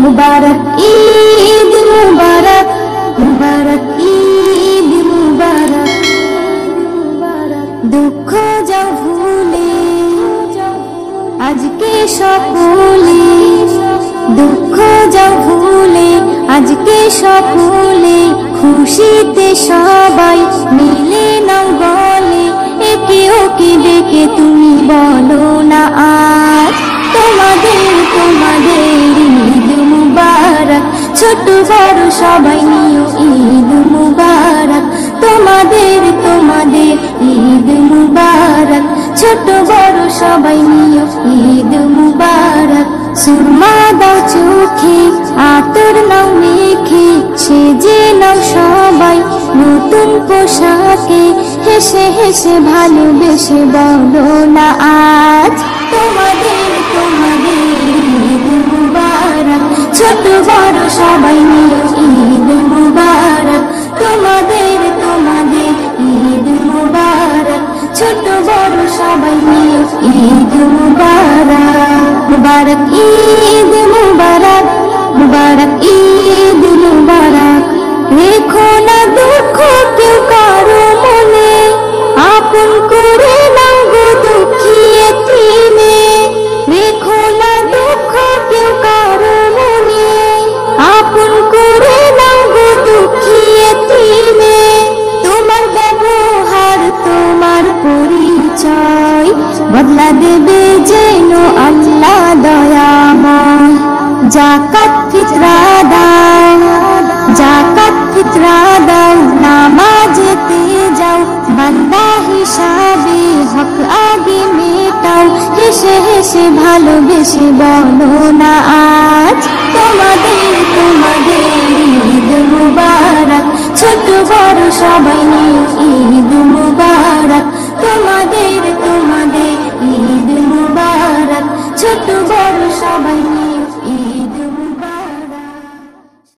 মুবারক ঈদ মুবারক, মুবারক ঈদ মুবারক। দুঃখ যাও ভুলে আজকে সকলে, দুঃখ যাও ভুলে আজকে সকলে, খুশিতে সবাই মিলে নাও গলে। একে ওকে ডেকে তুমি বলো না আজ তোমাদের তোমাদের ঈদ মুবারক। ছোট বড় সবাই নিও ঈদ মুবারক, তোমাদের তোমাদের ঈদ মুবারক। ছোট বড় সবাই নিও ঈদ মুবারক। সুরমা দাও চোখে আতর নাও মেখে, সেজে নাও সবাই নতুন পোশাকে। হেসে হেসে ভালোবেসে বলো না আজ তোমাদের তোমাদের ঈদ মুবারক। ছোট বড় সবাই নিও ঈদ মুবারক, তোমাদের তোমাদের ঈদ মুবারক। ছোট বড় সবাই নিও ঈদ মুবারক। মুবারক ঈদ মুবারক, মুবারক ঈদ মুবারক। রেখো না দুঃখ কেউ কারো মনে, আপন করে নাও গো দুঃখী এতিমে। রেখো না দুঃখ কেউ কারো মনে, আপন করে নাও গো দুঃখী এতিমে। তোমার ব্যবহার তোমার পরিচয় বদলা দেবে যেন আল্লাহ দয়াময়। যাকাত ফিতরা দাও, যাকাত ফিতরা দাও, নামাজেতে যাও, বান্দা হিসাবে হক আগে মেটাও। হেসে হেসে ভালোবেসে বলো না আজ তোমাদের তোমাদের ঈদ মুবারক। ছোট বড় সবাই নিও